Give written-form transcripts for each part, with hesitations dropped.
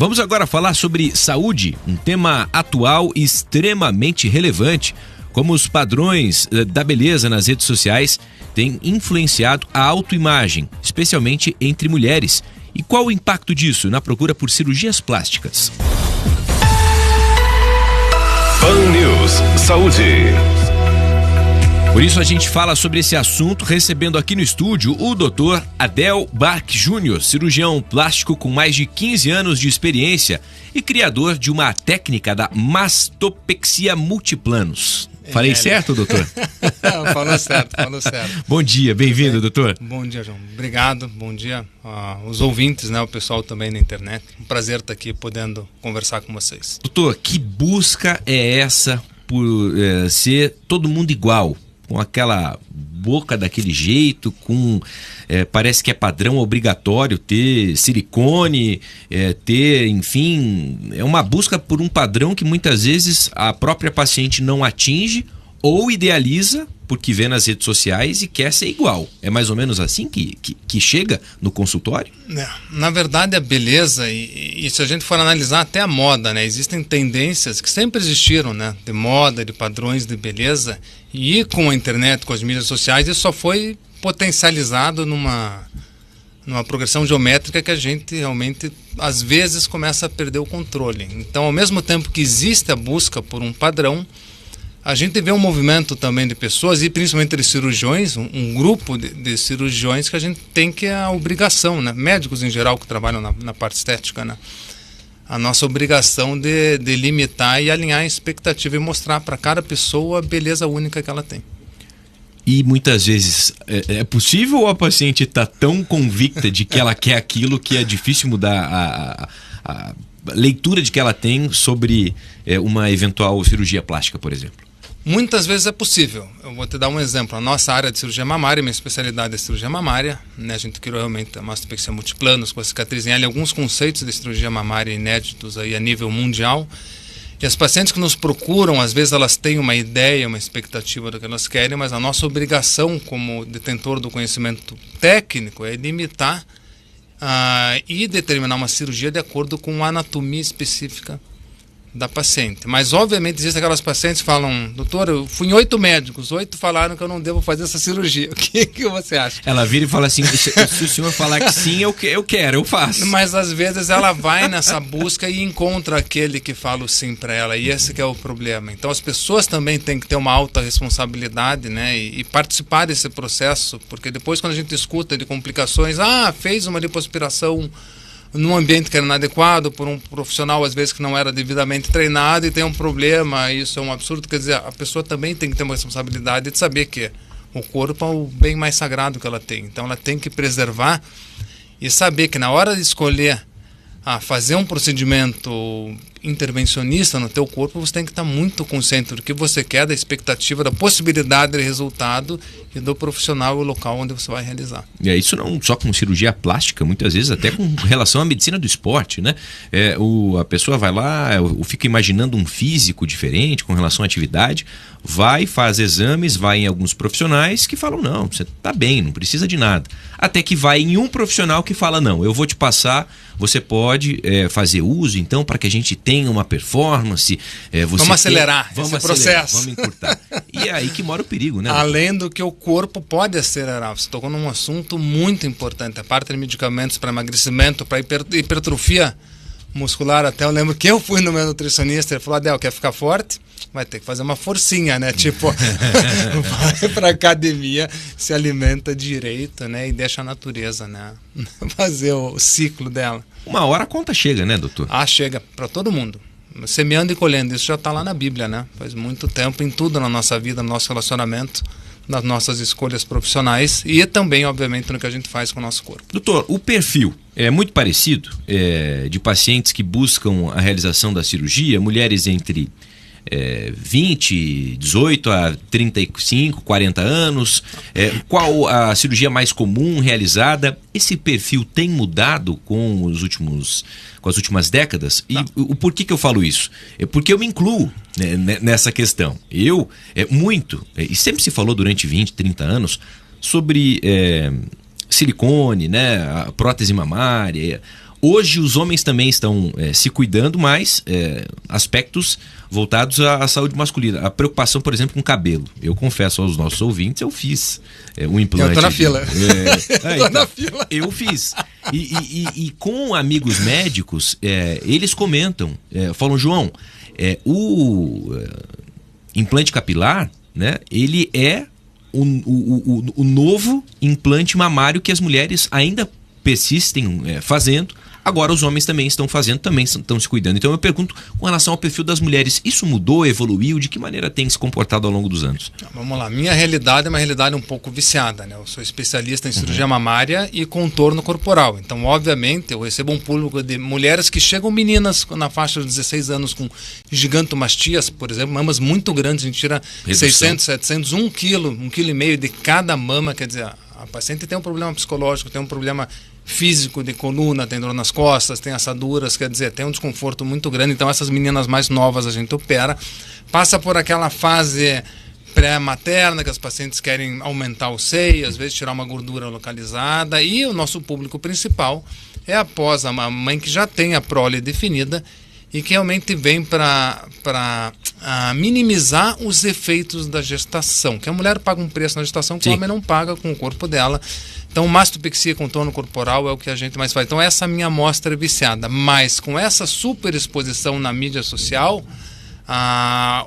Vamos agora falar sobre saúde, um tema atual e extremamente relevante. Como os padrões da beleza nas redes sociais têm influenciado a autoimagem, especialmente entre mulheres. E qual o impacto disso na procura por cirurgias plásticas? Pan News Saúde. Por isso a gente fala sobre esse assunto, recebendo aqui no estúdio o Dr. Adel Barque Júnior, cirurgião plástico com mais de 15 anos de experiência e criador de uma técnica da mastopexia multiplanos. Falei certo, doutor? Falou certo. Bom dia, bem-vindo, doutor. Bom dia, João. Obrigado, bom dia aos ouvintes, né, o pessoal também na internet. Um prazer estar aqui podendo conversar com vocês. Doutor, que busca é essa por ser todo mundo igual? Com aquela boca daquele jeito, parece que é padrão obrigatório ter silicone, enfim, é uma busca por um padrão que muitas vezes a própria paciente não atinge ou idealiza porque vê nas redes sociais e quer ser igual. É mais ou menos assim que chega no consultório? Na verdade, a beleza, e se a gente for analisar até a moda, né? Existem tendências que sempre existiram, né? De moda, de padrões de beleza, e com a internet, com as mídias sociais, isso só foi potencializado numa progressão geométrica que a gente realmente, às vezes, começa a perder o controle. Então, ao mesmo tempo que existe a busca por um padrão, a gente vê um movimento também de pessoas, e principalmente de cirurgiões, um grupo de cirurgiões que a gente tem que a obrigação, né? Médicos em geral que trabalham na parte estética, né? A nossa obrigação de limitar e alinhar a expectativa e mostrar para cada pessoa a beleza única que ela tem. E muitas vezes é possível, ou a paciente está tão convicta de que ela quer aquilo que é difícil mudar a leitura de que ela tem sobre uma eventual cirurgia plástica, por exemplo? Muitas vezes é possível. Eu vou te dar um exemplo. A nossa área de cirurgia mamária, minha especialidade é cirurgia mamária, né? A gente criou realmente a mastopexia multiplanos com a cicatriz em L, alguns conceitos de cirurgia mamária inéditos aí a nível mundial. E as pacientes que nos procuram, às vezes elas têm uma ideia, uma expectativa do que elas querem, mas a nossa obrigação como detentor do conhecimento técnico é limitar e determinar uma cirurgia de acordo com a anatomia específica da paciente. Mas obviamente existem aquelas pacientes que falam: doutor, eu fui em 8 médicos, 8 falaram que eu não devo fazer essa cirurgia. O que você acha? Ela vira e fala assim: se o senhor falar que sim, eu quero, eu faço. Mas às vezes ela vai nessa busca e encontra aquele que fala o sim para ela, e esse que é o problema. Então as pessoas também têm que ter uma alta responsabilidade, né, e participar desse processo, porque depois quando a gente escuta de complicações, fez uma lipoaspiração num ambiente que era inadequado, por um profissional às vezes que não era devidamente treinado e tem um problema, isso é um absurdo. Quer dizer, a pessoa também tem que ter uma responsabilidade de saber que o corpo é o bem mais sagrado que ela tem, então ela tem que preservar e saber que na hora de escolher fazer um procedimento intervencionista no teu corpo, você tem que estar muito consciente do que você quer, da expectativa, da possibilidade de resultado e do profissional e o local onde você vai realizar. Isso não só com cirurgia plástica, muitas vezes até com relação à medicina do esporte, né? A pessoa vai lá, fica imaginando um físico diferente com relação à atividade, vai, faz exames, vai em alguns profissionais que falam: não, você tá bem, não precisa de nada. Até que vai em um profissional que fala: não, eu vou te passar, você pode fazer uso, então, para que a gente tenha uma performance. Vamos acelerar esse processo. Vamos encurtar. E é aí que mora o perigo, né? Além do que o corpo pode acelerar. Você tocou num assunto muito importante, a parte de medicamentos para emagrecimento, para hipertrofia muscular. Até eu lembro que eu fui no meu nutricionista, ele falou: Adel, quer ficar forte? Vai ter que fazer uma forcinha, né? Tipo, vai pra academia, se alimenta direito, né? E deixa a natureza, né, fazer o ciclo dela. Uma hora a conta chega, né, doutor? Chega para todo mundo. Semeando e colhendo, isso já está lá na Bíblia, né? Faz muito tempo, em tudo na nossa vida, no nosso relacionamento, nas nossas escolhas profissionais e também, obviamente, no que a gente faz com o nosso corpo. Doutor, o perfil é muito parecido de pacientes que buscam a realização da cirurgia, mulheres entre 18 a 35, 40 anos, qual a cirurgia mais comum realizada? Esse perfil tem mudado com as últimas décadas? E o porquê que eu falo isso? É porque eu me incluo, né, nessa questão. Eu, e sempre se falou durante 20, 30 anos sobre silicone, né, a prótese mamária. Hoje os homens também estão se cuidando, mas aspectos voltados à saúde masculina. A preocupação, por exemplo, com o cabelo. Eu confesso aos nossos ouvintes, eu fiz um implante. Eu tô na fila. Tô na fila. Eu fiz. E com amigos médicos, eles comentam, falam, João, o implante capilar, né, ele é o novo implante mamário que as mulheres ainda persistem fazendo. Agora os homens também estão fazendo, também estão se cuidando. Então eu pergunto com relação ao perfil das mulheres, isso mudou, evoluiu? De que maneira tem se comportado ao longo dos anos? Vamos lá, minha realidade é uma realidade um pouco viciada, né? Eu sou especialista em cirurgia mamária e contorno corporal. Então, obviamente, eu recebo um público de mulheres que chegam, meninas na faixa de 16 anos com gigantomastias, por exemplo, mamas muito grandes, a gente tira redução. 600, 700, 1 quilo, 1,5 kg de cada mama, quer dizer, a paciente tem um problema psicológico, tem um problema físico de coluna, tem dor nas costas, tem assaduras, quer dizer, tem um desconforto muito grande. Então essas meninas mais novas a gente opera, passa por aquela fase pré-materna que as pacientes querem aumentar o seio, às vezes tirar uma gordura localizada, e o nosso público principal é após a mãe que já tem a prole definida e que realmente vem para minimizar os efeitos da gestação, que a mulher paga um preço na gestação que o homem não paga com o corpo dela. Então, mastopexia, contorno corporal é o que a gente mais faz. Então, essa é a minha amostra viciada. Mas, com essa super exposição na mídia social,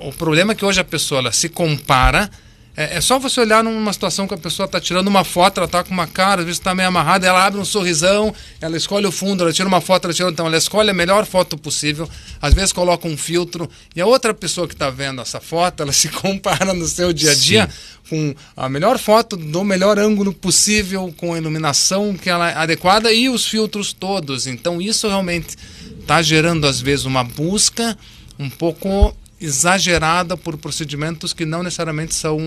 o problema é que hoje a pessoa ela se compara. É só você olhar numa situação que a pessoa está tirando uma foto, ela está com uma cara, às vezes está meio amarrada, ela abre um sorrisão, ela escolhe o fundo, ela tira uma foto, então ela escolhe a melhor foto possível, às vezes coloca um filtro, e a outra pessoa que está vendo essa foto, ela se compara no seu dia a dia com a melhor foto do melhor ângulo possível, com a iluminação que ela é adequada e os filtros todos. Então isso realmente está gerando às vezes uma busca um pouco exagerada por procedimentos que não necessariamente são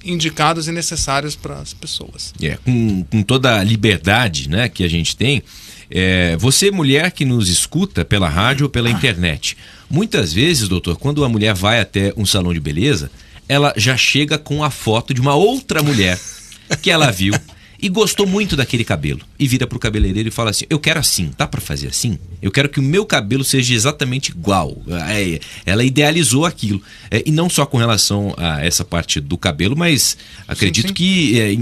indicados e necessários para as pessoas. Com toda a liberdade, né, que a gente tem, você, mulher que nos escuta pela rádio ou pela internet, muitas vezes, doutor, quando a mulher vai até um salão de beleza, ela já chega com a foto de uma outra mulher que ela viu e gostou muito daquele cabelo. E vira pro cabeleireiro e fala assim, eu quero assim, dá pra fazer assim? Eu quero que o meu cabelo seja exatamente igual. Ela idealizou aquilo. E não só com relação a essa parte do cabelo, mas acredito que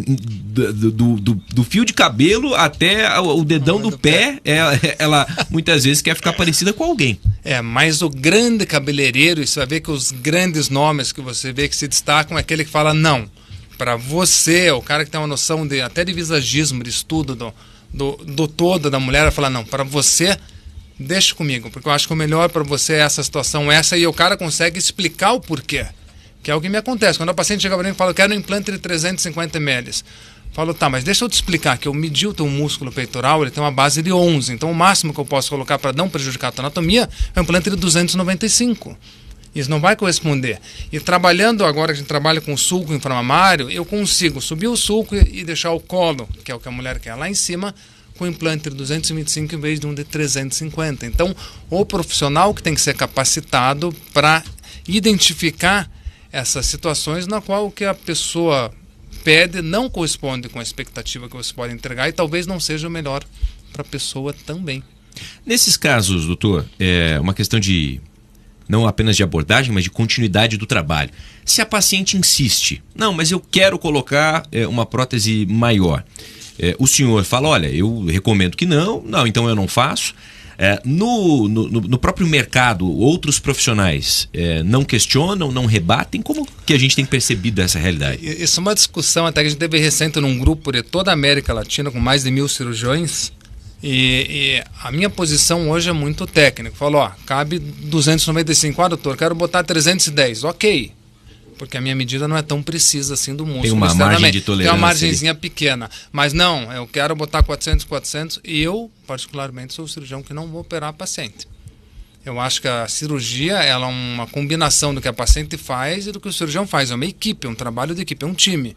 do fio de cabelo até o dedão do pé, ela muitas vezes quer ficar parecida com alguém. Mas o grande cabeleireiro, você vai ver que os grandes nomes que você vê que se destacam é aquele que fala não. Para você, o cara que tem uma noção até de visagismo, de estudo do todo da mulher, vai falar, não, para você, deixa comigo, porque eu acho que o melhor para você é essa situação, e o cara consegue explicar o porquê, que é o que me acontece. Quando a paciente chega para mim e fala, eu quero um implante de 350 ml, falo, tá, mas deixa eu te explicar que eu medi o teu músculo peitoral, ele tem uma base de 11, então o máximo que eu posso colocar para não prejudicar a tua anatomia é um implante de 295. Isso não vai corresponder. E trabalhando agora, que a gente trabalha com sulco inframamário, eu consigo subir o sulco e deixar o colo, que é o que a mulher quer, lá em cima, com implante de 225 em vez de um de 350. Então, o profissional que tem que ser capacitado para identificar essas situações na qual o que a pessoa pede não corresponde com a expectativa que você pode entregar e talvez não seja o melhor para a pessoa também. Nesses casos, doutor, é uma questão de não apenas de abordagem, mas de continuidade do trabalho. Se a paciente insiste, não, mas eu quero colocar uma prótese maior, o senhor fala, olha, eu recomendo que não, então eu não faço. No próprio mercado, outros profissionais não questionam, não rebatem. Como que a gente tem percebido essa realidade? Isso é uma discussão até que a gente teve recente num grupo de toda a América Latina com mais de 1.000 cirurgiões. E a minha posição hoje é muito técnica. Falo, cabe 295, doutor, quero botar 310, ok. Porque a minha medida não é tão precisa assim do músculo. Tem uma margem de tolerância. Tem uma margenzinha pequena. Mas não, eu quero botar 400, e eu, particularmente, sou o cirurgião que não vou operar a paciente. Eu acho que a cirurgia ela é uma combinação do que a paciente faz e do que o cirurgião faz. É uma equipe, é um trabalho de equipe, é um time.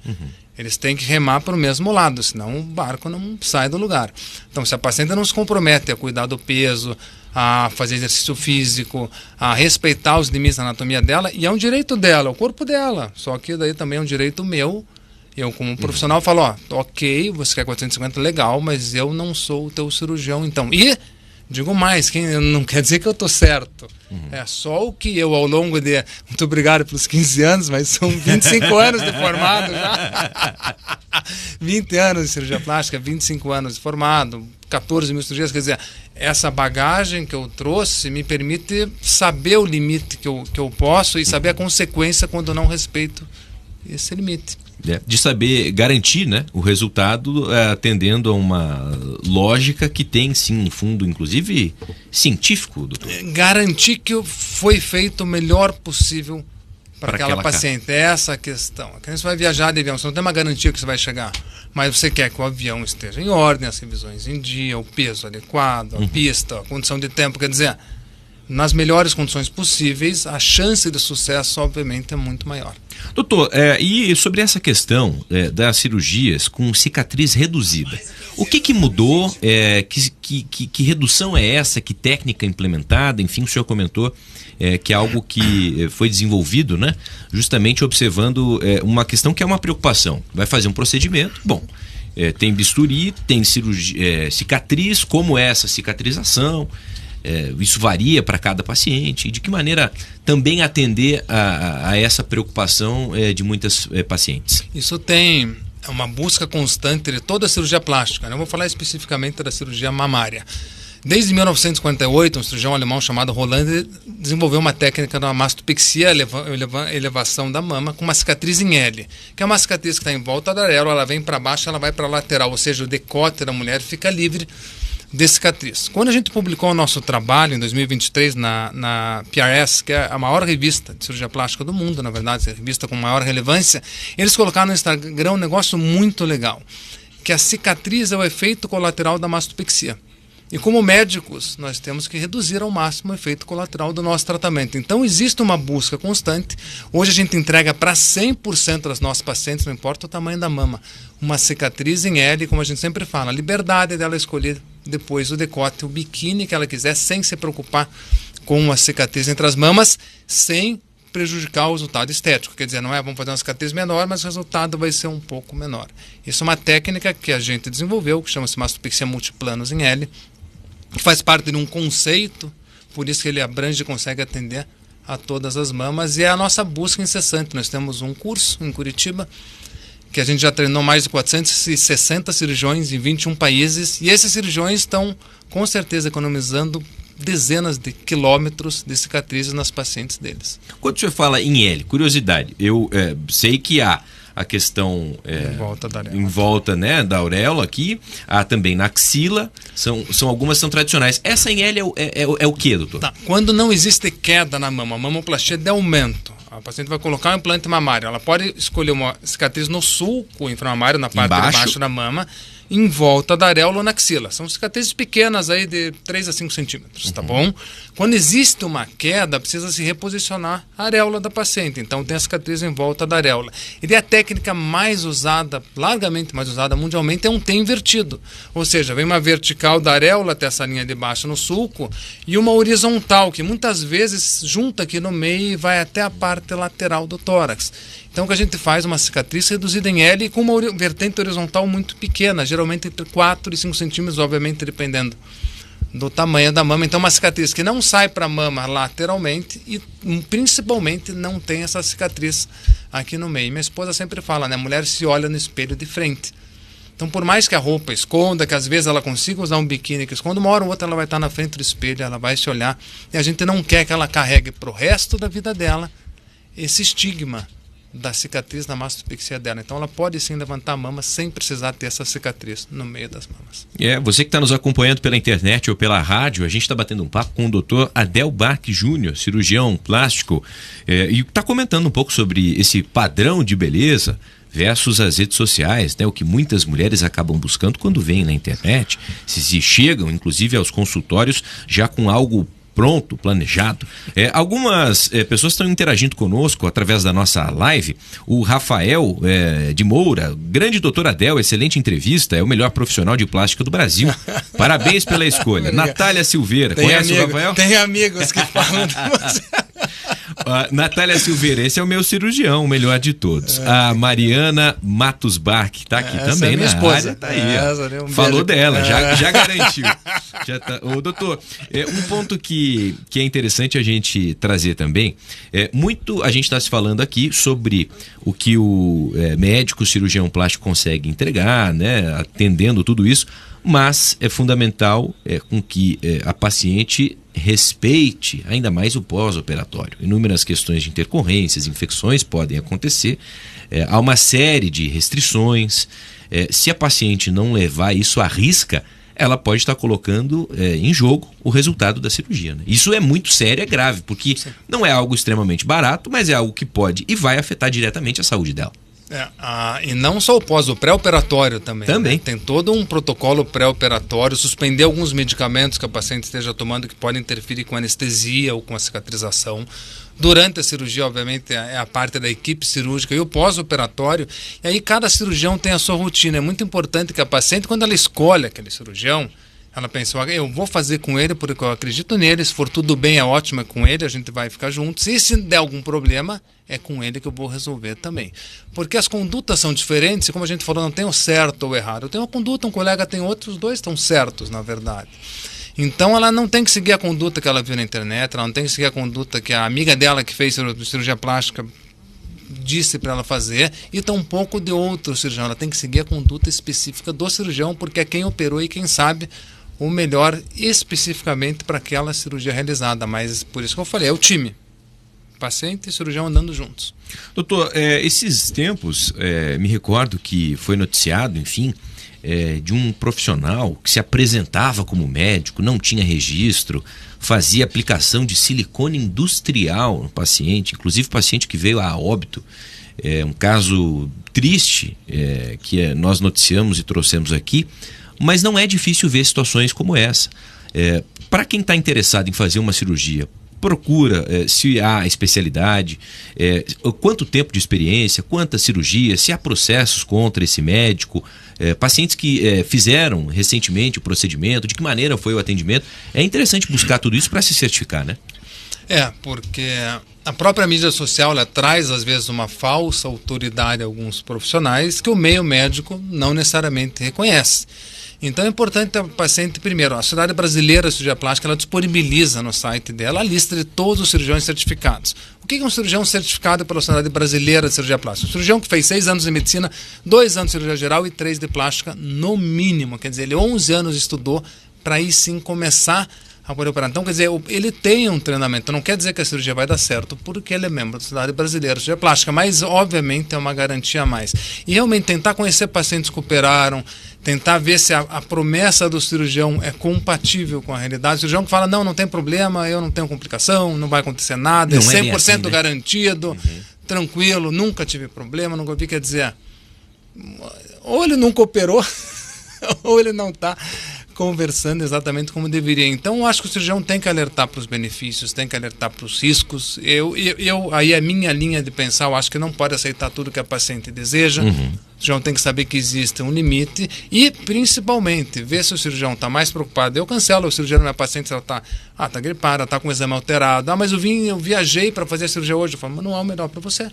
Eles têm que remar para o mesmo lado, senão o barco não sai do lugar. Então, se a paciente não se compromete a cuidar do peso, a fazer exercício físico, a respeitar os limites da anatomia dela, e é um direito dela, é o corpo dela. Só que daí também é um direito meu. Eu, como profissional, falo, ok, você quer 450, legal, mas eu não sou o teu cirurgião, então. E Digo mais, não quer dizer que eu estou certo. É só o que eu, ao longo de... Muito obrigado pelos 15 anos, mas são 25 anos de formado já. 20 anos de cirurgia plástica, 25 anos de formado, 14 mil cirurgias. Quer dizer, essa bagagem que eu trouxe me permite saber o limite que eu posso e saber a consequência quando eu não respeito esse limite. De saber garantir, né, o resultado atendendo a uma lógica que tem sim um fundo, inclusive científico, doutor. Garantir que foi feito o melhor possível para aquela paciente. É essa a questão. Quando você vai viajar de avião, você não tem uma garantia que você vai chegar, mas você quer que o avião esteja em ordem, as revisões em dia, o peso adequado, a pista, a condição de tempo, quer dizer, nas melhores condições possíveis, a chance de sucesso, obviamente, é muito maior. Doutor, e sobre essa questão das cirurgias com cicatriz reduzida, o que mudou? Que redução é essa? Que técnica implementada? Enfim, o senhor comentou que é algo que foi desenvolvido, né? Justamente observando uma questão que é uma preocupação. Vai fazer um procedimento, bom, tem bisturi, tem cicatriz, como é essa cicatrização? Isso varia para cada paciente, e de que maneira também atender a essa preocupação de muitas pacientes? Isso tem uma busca constante de toda a cirurgia plástica, né? Eu vou falar especificamente da cirurgia mamária. Desde 1948, um cirurgião alemão chamado Roland desenvolveu uma técnica da mastopexia, elevação da mama, com uma cicatriz em L, que é uma cicatriz que está em volta da areola, ela vem para baixo, ela vai para a lateral, ou seja, o decote da mulher fica livre de cicatriz. Quando a gente publicou o nosso trabalho em 2023 na PRS, que é a maior revista de cirurgia plástica do mundo, na verdade, é a revista com maior relevância, eles colocaram no Instagram um negócio muito legal, que a cicatriz é o efeito colateral da mastopexia. E como médicos, nós temos que reduzir ao máximo o efeito colateral do nosso tratamento. Então, existe uma busca constante. Hoje a gente entrega para 100% das nossas pacientes, não importa o tamanho da mama, uma cicatriz em L, como a gente sempre fala, a liberdade dela escolher depois o decote, o biquíni que ela quiser, sem se preocupar com a cicatriz entre as mamas, sem prejudicar o resultado estético. Quer dizer, não é vamos fazer uma cicatriz menor, mas o resultado vai ser um pouco menor. Isso é uma técnica que a gente desenvolveu, que chama-se mastopexia multiplanos em L, que faz parte de um conceito, por isso que ele abrange e consegue atender a todas as mamas, e é a nossa busca incessante. Nós temos um curso em Curitiba, que a gente já treinou mais de 460 cirurgiões em 21 países, e esses cirurgiões estão, com certeza, economizando dezenas de quilômetros de cicatrizes nas pacientes deles. Quando o senhor fala em L, curiosidade, eu sei que há a questão em volta, né, da auréola aqui, há também na axila, são algumas que são tradicionais. Essa em L é o que, doutor? Tá. Quando não existe queda na mama, a mamoplastia é de aumento. A paciente vai colocar um implante mamário. Ela pode escolher uma cicatriz no sulco inframamário, na parte de baixo da mama, em volta da areola ou na axila. São cicatrizes pequenas aí de 3 a 5 centímetros, tá bom? Quando existe uma queda, precisa se reposicionar a areola da paciente. Então tem a cicatriz em volta da areola. E a técnica mais usada, largamente mais usada mundialmente, é um T invertido. Ou seja, vem uma vertical da areola até essa linha de baixo no sulco e uma horizontal, que muitas vezes junta aqui no meio e vai até a parte lateral do tórax. Então o que a gente faz uma cicatriz reduzida em L com uma vertente horizontal muito pequena, geralmente entre 4 e 5 centímetros, obviamente dependendo do tamanho da mama. Então uma cicatriz que não sai para a mama lateralmente e principalmente não tem essa cicatriz aqui no meio. Minha esposa sempre fala, né? A mulher se olha no espelho de frente. Então por mais que a roupa esconda, que às vezes ela consiga usar um biquíni que esconda, uma hora ou outra ela vai estar na frente do espelho, ela vai se olhar, e a gente não quer que ela carregue para o resto da vida dela esse estigma da cicatriz na mastopexia dela. Então ela pode sim levantar a mama sem precisar ter essa cicatriz no meio das mamas. Você que está nos acompanhando pela internet ou pela rádio, a gente está batendo um papo com o Dr. Adel Bach Júnior, cirurgião plástico, e está comentando um pouco sobre esse padrão de beleza versus as redes sociais, né? O que muitas mulheres acabam buscando quando vêm na internet, se chegam inclusive aos consultórios já com algo pronto, planejado. Algumas pessoas estão interagindo conosco através da nossa live. O Rafael de Moura, grande doutor Adel, excelente entrevista, é o melhor profissional de plástica do Brasil. Parabéns pela escolha. Natália Silveira, conhece o Rafael? Tem amigos que falam de você. Natália Silveira, esse é o meu cirurgião, o melhor de todos. A Mariana Matos Bar, que tá aqui também na área, tá aí. Falou dela, já garantiu. Já tá. Ô, doutor, um ponto que é interessante a gente trazer também, a gente está se falando aqui sobre o que o médico cirurgião plástico consegue entregar, né, atendendo tudo isso, mas é fundamental com que a paciente respeite ainda mais o pós-operatório. Inúmeras questões de intercorrências, infecções podem acontecer, há uma série de restrições. Se a paciente não levar isso à risca, ela pode estar colocando em jogo o resultado da cirurgia, né? Isso é muito sério, é grave, porque não é algo extremamente barato, mas é algo que pode e vai afetar diretamente a saúde dela. E não só o pré-operatório também. Também. Né? Tem todo um protocolo pré-operatório, suspender alguns medicamentos que a paciente esteja tomando que podem interferir com anestesia ou com a cicatrização. Durante a cirurgia, obviamente, é a parte da equipe cirúrgica e o pós-operatório. E aí cada cirurgião tem a sua rotina. É muito importante que a paciente, quando ela escolhe aquele cirurgião, ela pensa, eu vou fazer com ele porque eu acredito nele, se for tudo bem é ótimo, é com ele, a gente vai ficar juntos. E se der algum problema, é com ele que eu vou resolver também. Porque as condutas são diferentes, e como a gente falou, não tem o certo ou o errado. Eu tenho uma conduta, um colega tem outra, os dois estão certos, na verdade. Então ela não tem que seguir a conduta que ela viu na internet, ela não tem que seguir a conduta que a amiga dela que fez cirurgia plástica disse para ela fazer, e tampouco de outro cirurgião. Ela tem que seguir a conduta específica do cirurgião, porque é quem operou e quem sabe o melhor especificamente para aquela cirurgia realizada. Mas por isso que eu falei, é o time. Paciente e cirurgião andando juntos. Doutor, esses tempos, me recordo que foi noticiado, enfim, de um profissional que se apresentava como médico, não tinha registro, fazia aplicação de silicone industrial no paciente, inclusive paciente que veio a óbito. Um caso triste que nós noticiamos e trouxemos aqui, mas não é difícil ver situações como essa. Para quem está interessado em fazer uma cirurgia, procura se há especialidade, quanto tempo de experiência, quantas cirurgias, se há processos contra esse médico, pacientes que fizeram recentemente o procedimento, de que maneira foi o atendimento. É interessante buscar tudo isso para se certificar, né? Porque a própria mídia social ela traz às vezes uma falsa autoridade a alguns profissionais que o meio médico não necessariamente reconhece. Então é importante a paciente, primeiro, a Sociedade Brasileira de Cirurgia Plástica, ela disponibiliza no site dela a lista de todos os cirurgiões certificados. O que é um cirurgião certificado pela Sociedade Brasileira de Cirurgia Plástica? Um cirurgião que fez 6 anos de medicina, 2 anos de cirurgia geral e 3 de plástica no mínimo. Quer dizer, ele 11 anos estudou para aí sim começar a poder operar. Então, quer dizer, ele tem um treinamento. Não quer dizer que a cirurgia vai dar certo, porque ele é membro da Sociedade Brasileira de Cirurgia Plástica, mas obviamente é uma garantia a mais. E realmente tentar conhecer pacientes que operaram, tentar ver se a promessa do cirurgião é compatível com a realidade. O cirurgião que fala, não tem problema, eu não tenho complicação, não vai acontecer nada, não é 100% assim, né? Garantido, tranquilo, nunca tive problema, nunca vi, quer dizer, ou ele nunca operou, ou ele não está conversando exatamente como deveria. Então, eu acho que o cirurgião tem que alertar para os benefícios, tem que alertar para os riscos. Aí a minha linha de pensar, eu acho que não pode aceitar tudo que a paciente deseja. O cirurgião tem que saber que existe um limite e, principalmente, ver se o cirurgião está mais preocupado. Eu cancelo o cirurgia da minha paciente se ela está gripada, está com o exame alterado. Mas eu viajei para fazer a cirurgia hoje. Eu falo, mas não é o melhor para você.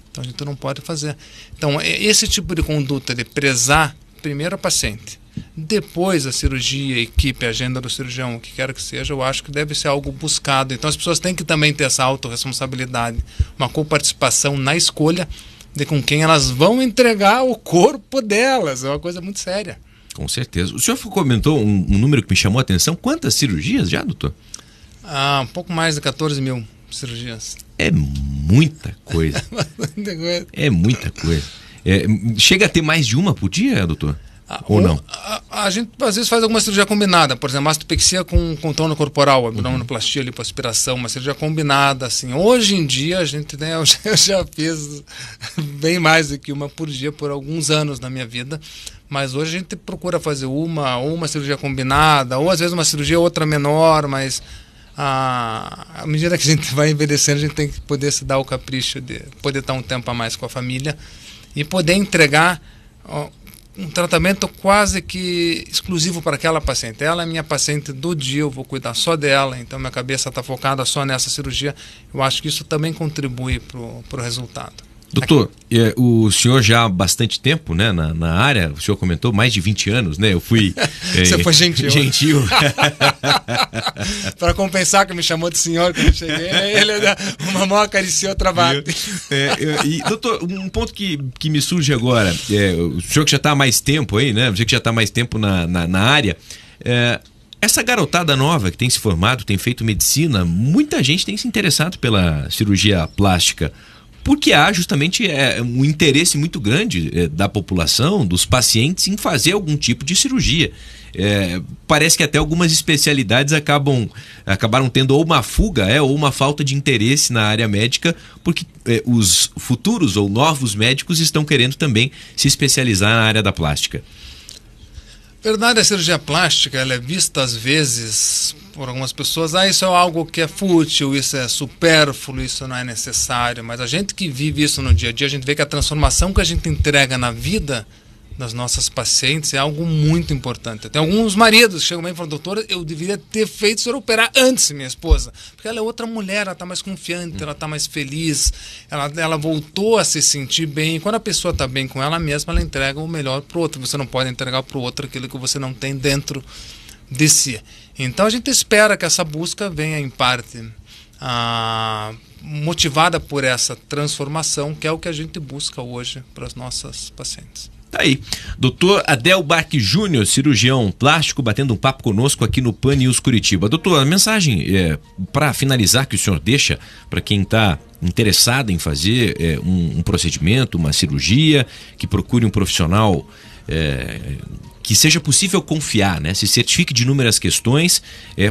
Então, a gente não pode fazer. Então, esse tipo de conduta de prezar primeiro a paciente, depois a cirurgia, a equipe, a agenda do cirurgião, o que quer que seja, eu acho que deve ser algo buscado. Então as pessoas têm que também ter essa autorresponsabilidade, uma coparticipação na escolha de com quem elas vão entregar o corpo delas. É uma coisa muito séria. Com certeza. O senhor comentou um número que me chamou a atenção. Quantas cirurgias já, doutor? Um pouco mais de 14 mil cirurgias. É muita coisa. É muita coisa. Chega a ter mais de uma por dia, doutor? Ou não? A gente às vezes faz alguma cirurgia combinada, por exemplo, mastopexia com contorno corporal, abdominoplastia, lipoaspiração, uma cirurgia combinada, assim. Hoje em dia a gente, né, eu já fiz bem mais do que uma por dia por alguns anos na minha vida, mas hoje a gente procura fazer uma cirurgia combinada, ou às vezes uma cirurgia outra menor, mas à medida que a gente vai envelhecendo, a gente tem que poder se dar o capricho de poder estar um tempo a mais com a família e poder entregar um tratamento quase que exclusivo para aquela paciente. Ela é minha paciente do dia, eu vou cuidar só dela, então minha cabeça está focada só nessa cirurgia. Eu acho que isso também contribui para o resultado. Doutor, o senhor já há bastante tempo, né, na área, o senhor comentou, mais de 20 anos, né? Eu fui... Você foi gentil. Gentil. Para compensar que me chamou de senhor quando eu cheguei, uma mão acariciou, outra bate. Doutor, um ponto que me surge agora, o senhor que já está há mais tempo aí, né? Você que já está há mais tempo na área, essa garotada nova que tem se formado, tem feito medicina, muita gente tem se interessado pela cirurgia plástica, porque há justamente um interesse muito grande da população, dos pacientes, em fazer algum tipo de cirurgia. Parece que até algumas especialidades acabaram tendo ou uma fuga ou uma falta de interesse na área médica, porque os futuros ou novos médicos estão querendo também se especializar na área da plástica. Verdade, a cirurgia plástica ela é vista às vezes por algumas pessoas, isso é algo que é fútil, isso é supérfluo, isso não é necessário, mas a gente que vive isso no dia a dia, a gente vê que a transformação que a gente entrega na vida das nossas pacientes é algo muito importante. Tem alguns maridos que chegam bem e falam, doutora, eu deveria ter feito o senhor operar antes, minha esposa, porque ela é outra mulher, ela está mais confiante, ela está mais feliz, ela voltou a se sentir bem, e quando a pessoa está bem com ela mesma, ela entrega o melhor para o outro. Você não pode entregar para o outro aquilo que você não tem dentro de si. Então a gente espera que essa busca venha em parte motivada por essa transformação, que é o que a gente busca hoje para as nossas pacientes. Tá aí, doutor Adel Barque Júnior, cirurgião plástico, batendo um papo conosco aqui no Pan News Curitiba. Doutor, a mensagem para finalizar que o senhor deixa para quem está interessado em fazer um procedimento, uma cirurgia, que procure um profissional que seja possível confiar, né? Se certifique de inúmeras questões,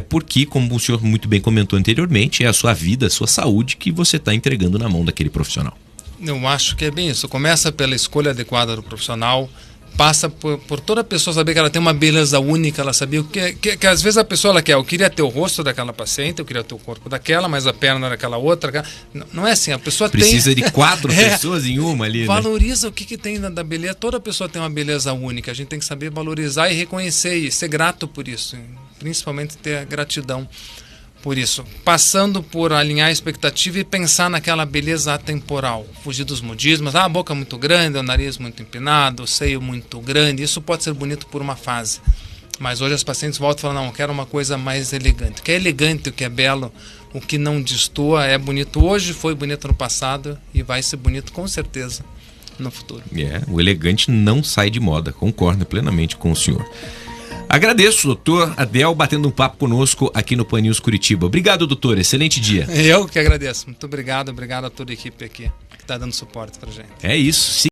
porque, como o senhor muito bem comentou anteriormente, é a sua vida, a sua saúde que você está entregando na mão daquele profissional. Eu acho que é bem isso. Começa pela escolha adequada do profissional, passa por toda pessoa saber que ela tem uma beleza única, ela sabia o que às vezes a pessoa ela quer. Eu queria ter o rosto daquela paciente, eu queria ter o corpo daquela, mas a perna daquela outra. Não é assim, a pessoa precisa de 4 pessoas em uma ali, valoriza, né? O que tem da beleza. Toda pessoa tem uma beleza única, a gente tem que saber valorizar e reconhecer e ser grato por isso, principalmente ter gratidão por isso, passando por alinhar a expectativa e pensar naquela beleza atemporal, fugir dos modismos, a boca muito grande, o nariz muito empinado, o seio muito grande, isso pode ser bonito por uma fase, mas hoje as pacientes voltam e falam, não, eu quero uma coisa mais elegante. O que é elegante, o que é belo, o que não destoa é bonito hoje, foi bonito no passado e vai ser bonito com certeza no futuro. O elegante não sai de moda, concordo plenamente com o senhor. Agradeço, doutor Adel, batendo um papo conosco aqui no Pan News Curitiba. Obrigado, doutor. Excelente dia. Eu que agradeço. Muito obrigado. Obrigado a toda a equipe aqui que está dando suporte para a gente. É isso.